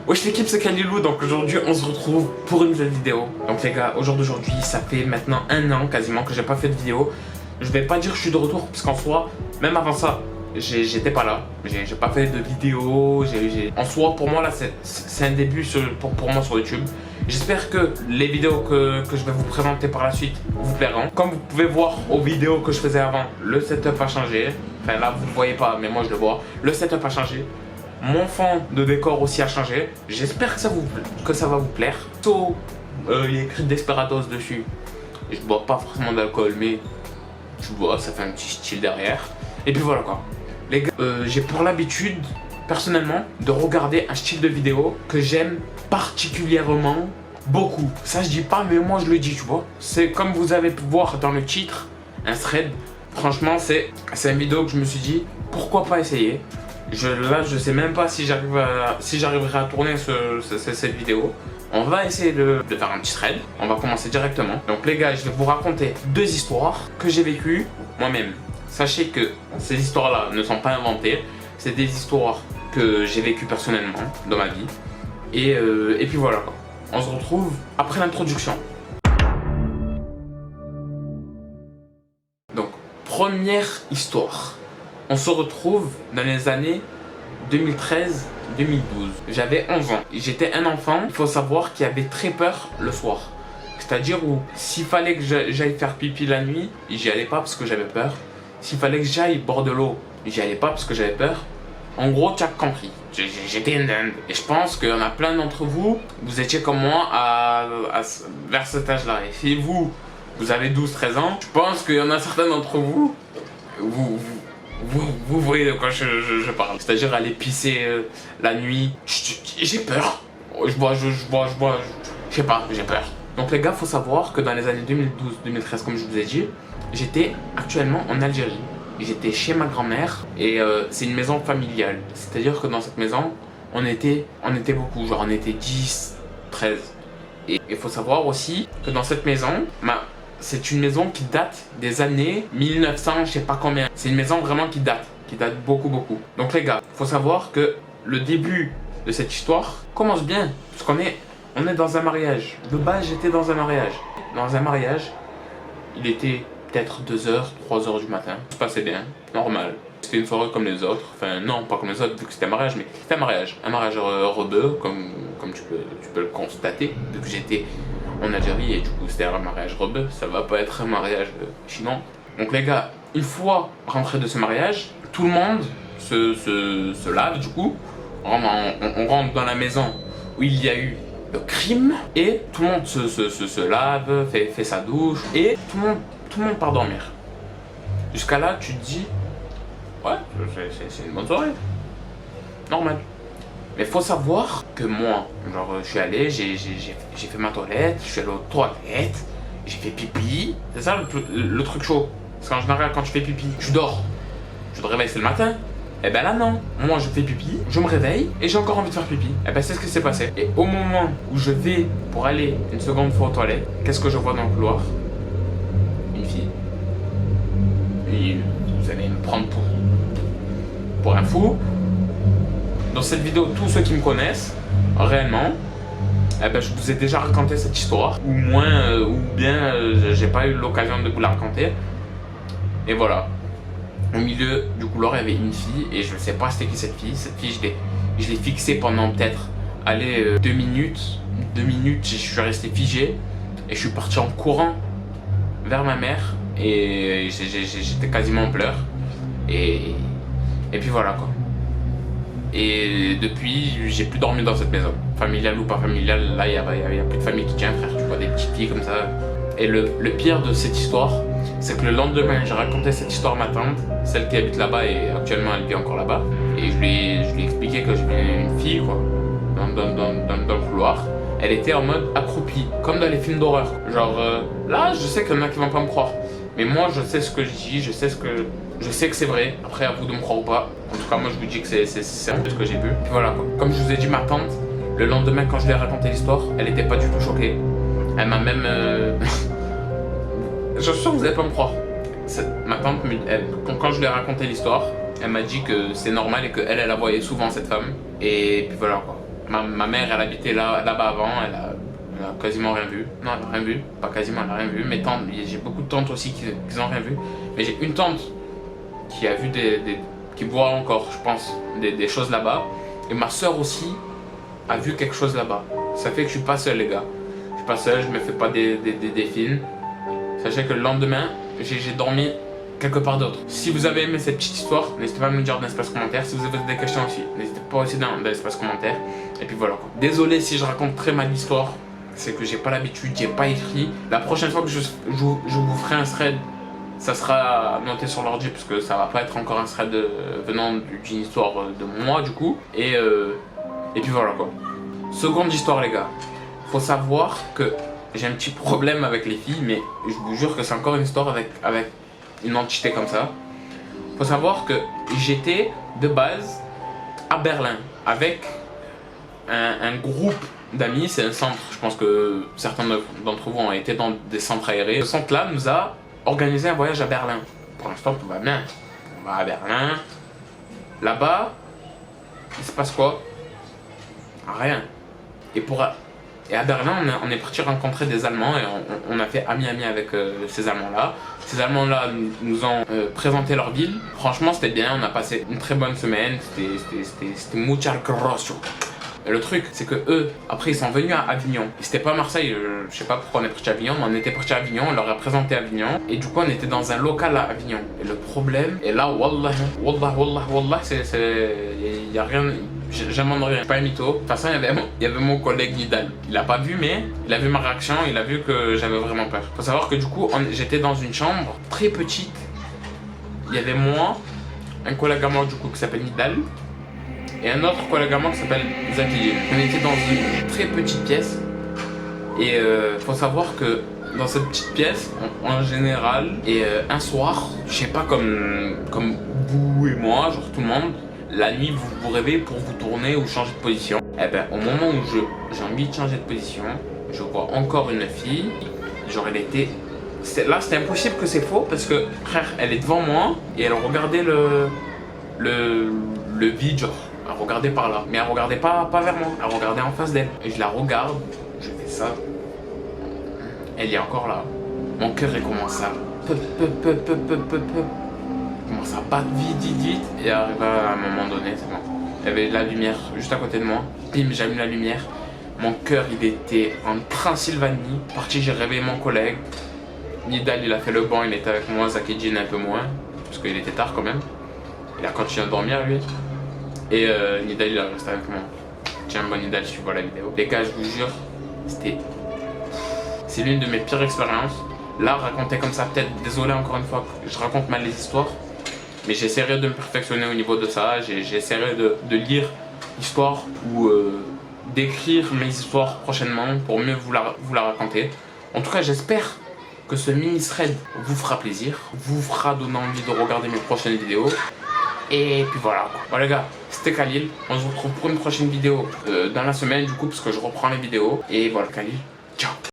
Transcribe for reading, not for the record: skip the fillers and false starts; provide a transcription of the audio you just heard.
Wesh l'équipe, c'est Kalilou, donc aujourd'hui on se retrouve pour une nouvelle vidéo. Donc les gars, au jour d'aujourd'hui, ça fait maintenant un an quasiment que j'ai pas fait de vidéo. Je vais pas dire que je suis de retour, parce qu'en soi, même avant ça, j'étais pas là. J'ai pas fait de vidéo. En soi, pour moi là, c'est un début pour moi sur YouTube. J'espère que les vidéos que je vais vous présenter par la suite vous plairont. Comme vous pouvez voir aux vidéos que je faisais avant, le setup a changé. Enfin là, vous ne le voyez pas, mais moi je le vois. Le setup a changé. Mon fond de décor aussi a changé. J'espère que ça va vous plaire. Il y a écrit Desperados dessus. Je bois pas forcément d'alcool, mais tu vois, ça fait un petit style derrière. Et puis voilà quoi. Les gars, j'ai pour l'habitude, personnellement, de regarder un style de vidéo que j'aime particulièrement beaucoup. Ça je dis pas, mais moi je le dis, tu vois. C'est comme vous avez pu voir dans le titre, un thread. Franchement, c'est une vidéo que je me suis dit, pourquoi pas essayer. Là, je sais même pas si j'arriverai à tourner cette vidéo. On va essayer de faire un petit thread. On va commencer directement. Donc les gars, je vais vous raconter deux histoires que j'ai vécues moi-même. Sachez que ces histoires-là ne sont pas inventées. C'est des histoires que j'ai vécues personnellement dans ma vie. Et puis voilà quoi. On se retrouve après l'introduction. Donc, première histoire. On se retrouve dans les années 2013-2012. J'avais 11 ans. J'étais un enfant. Il faut savoir qu'il avait très peur le soir. C'est-à-dire où s'il fallait que j'aille faire pipi la nuit, j'y allais pas parce que j'avais peur. S'il fallait que j'aille boire de l'eau, j'y allais pas parce que j'avais peur. En gros, tu as compris. J'étais une dinde. Et je pense qu'il y en a plein d'entre vous, vous étiez comme moi vers cet âge-là. Et si vous avez 12-13 ans, je pense qu'il y en a certains d'entre vous, vous voyez de quoi je parle. C'est-à-dire aller pisser la nuit. J'ai peur. Je sais pas, j'ai peur. Donc les gars, faut savoir que dans les années 2012-2013, comme je vous ai dit, j'étais actuellement en Algérie. J'étais chez ma grand-mère et c'est une maison familiale. C'est-à-dire que dans cette maison, on était beaucoup, genre on était 10, 13. Et il faut savoir aussi que dans cette maison, c'est une maison qui date des années 1900, je sais pas combien. C'est une maison vraiment qui date beaucoup. Donc les gars, il faut savoir que le début de cette histoire commence bien, parce qu'on est dans un mariage. De base, j'étais dans un mariage. Dans un mariage, il était peut-être 2h, 3h du matin. Ça se passait bien, normal. C'était une soirée comme les autres. Enfin, non, pas comme les autres, vu que c'était un mariage, mais c'était un mariage. Un mariage rebeu, comme tu peux le constater, vu que j'étais en Algérie et du coup c'était un mariage rebeu. Ça va pas être un mariage chinois. Donc les gars, une fois rentré de ce mariage, tout le monde se lave du coup. On rentre dans la maison où il y a eu le crime et tout le monde se lave, fait sa douche et tout le monde part dormir. Jusqu'à là, tu te dis, ouais, c'est une bonne soirée. Normal. Mais faut savoir que moi, genre, je suis allé, j'ai fait ma toilette, je suis allé aux toilettes, j'ai fait pipi. C'est ça le truc chaud. Parce qu'en général, quand je fais pipi, je dors. Je te réveille, c'est le matin. Et ben là, non. Moi, je fais pipi, je me réveille et j'ai encore envie de faire pipi. Et ben, c'est ce qui s'est passé. Et au moment où je vais pour aller une seconde fois aux toilettes, qu'est-ce que je vois dans le couloir? Une fille. Et vous allez me prendre pour un fou. Dans cette vidéo, tous ceux qui me connaissent, réellement, eh ben, je vous ai déjà raconté cette histoire. Ou moins, ou bien, j'ai pas eu l'occasion de vous la raconter. Et voilà. Au milieu du couloir, il y avait une fille et je ne sais pas c'était qui cette fille. Cette fille, je l'ai fixée pendant peut-être, 2 minutes. 2 minutes, je suis resté figé et je suis parti en courant vers ma mère et j'étais quasiment en pleurs. Et puis voilà quoi. Et depuis, j'ai plus dormi dans cette maison. Familiale ou pas familiale, là, il y a plus de famille qui tient, frère. Tu vois des petites filles comme ça. Et le pire de cette histoire, c'est que le lendemain, j'ai raconté cette histoire à ma tante, celle qui habite là-bas et actuellement elle vit encore là-bas. Et je lui ai expliqué que j'avais une fille, quoi, dans le couloir. Elle était en mode accroupie, comme dans les films d'horreur. Genre, là, je sais qu'il y en a qui vont pas me croire. Mais moi, je sais ce que je dis, je sais que c'est vrai. Après, à vous de me croire ou pas. En tout cas, moi, je vous dis que c'est un peu ce que j'ai vu. Puis voilà, quoi. Comme je vous ai dit, ma tante, le lendemain, quand je lui ai raconté l'histoire, elle était pas du tout choquée. Elle m'a même... Je suis sûr que vous n'allez pas me croire. Ma tante, quand je lui ai raconté l'histoire, elle m'a dit que c'est normal et qu'elle la voyait souvent, cette femme. Et puis voilà quoi. Ma mère, elle habitait là-bas avant, elle a quasiment rien vu. Non, elle a rien vu, pas quasiment, elle a rien vu. Mes tantes, j'ai beaucoup de tantes aussi qui n'ont rien vu. Mais j'ai une tante qui a vu qui voit encore, je pense, des choses là-bas. Et ma soeur aussi a vu quelque chose là-bas. Ça fait que je suis pas seul, les gars. Je suis pas seul, je me fais pas des films. Sachez que le lendemain, j'ai dormi quelque part d'autre. Si vous avez aimé cette petite histoire, n'hésitez pas à me le dire dans l'espace commentaire. Si vous avez des questions aussi, n'hésitez pas aussi dans l'espace commentaire. Et puis voilà quoi. Désolé si je raconte très mal l'histoire, c'est que j'ai pas l'habitude, j'ai pas écrit. La prochaine fois que je vous ferai un thread, ça sera noté sur l'ordi parce que ça va pas être encore un thread venant d'une histoire de moi du coup. Et puis voilà quoi. Seconde histoire les gars. Faut savoir que j'ai un petit problème avec les filles, mais je vous jure que c'est encore une histoire avec une entité comme ça. Faut savoir que j'étais de base à Berlin avec un groupe d'amis, c'est un centre, je pense que certains d'entre vous ont été dans des centres aérés. Ce centre-là nous a organisé un voyage à Berlin. Pour l'instant, tout va bien. On va à Berlin. Là-bas, il se passe quoi? Rien. Et à Berlin, on est parti rencontrer des Allemands et on a fait ami-ami avec ces Allemands-là. Ces Allemands-là nous ont présenté leur ville. Franchement, c'était bien, on a passé une très bonne semaine. C'était mucho grosso. Et le truc, c'est que eux, après, ils sont venus à Avignon. C'était pas Marseille, je sais pas pourquoi on est parti à Avignon, mais on était parti à Avignon, on leur a présenté Avignon. Et du coup, on était dans un local à Avignon. Et le problème, et là, wallah, y a rien. J'invente rien, pas un mytho. De toute façon, il y avait mon collègue Nidal. Il a pas vu, mais il a vu ma réaction, il a vu que j'avais vraiment peur. Faut savoir que du coup, j'étais dans une chambre très petite. Il y avait moi, un collègue à moi du coup qui s'appelle Nidal, et un autre collègue à moi qui s'appelle Zaki. On était dans une très petite pièce. Et faut savoir que dans cette petite pièce, en général, et un soir, je sais pas comme vous et moi, genre tout le monde, la nuit vous vous réveillez pour vous tourner ou changer de position. Et ben au moment où j'ai envie de changer de position, je vois encore une fille. Genre elle était... Là c'était impossible que c'est faux parce que frère, elle est devant moi et elle regardait le vide, genre elle regardait par là. Mais elle regardait pas vers moi, elle regardait en face d'elle. Et je la regarde, je fais ça. Elle est encore là. Mon cœur il commence à... commence à battre vite et arrive à un moment donné, c'est bon. Il y avait de la lumière juste à côté de moi. Bim, j'allume la lumière. Mon cœur il était en Transylvanie. Parti, j'ai réveillé mon collègue. Nidal il a fait le banc, il était avec moi. Zakedjin un peu moins parce qu'il était tard quand même. Il a continué à dormir lui. Et Nidal il a resté avec moi. Tiens bon Nidal, si tu vois la vidéo. Les gars, je vous jure, c'est l'une de mes pires expériences. Là, raconter comme ça, peut-être, désolé encore une fois, je raconte mal les histoires. Mais j'essaierai de me perfectionner au niveau de ça. J'essaierai de lire l'histoire ou d'écrire mes histoires prochainement pour mieux vous la raconter. En tout cas, j'espère que ce mini-thread vous fera plaisir, vous fera donner envie de regarder mes prochaines vidéos. Et puis voilà. Bon les gars, c'était Khalil. On se retrouve pour une prochaine vidéo dans la semaine du coup parce que je reprends les vidéos. Et voilà Khalil, ciao.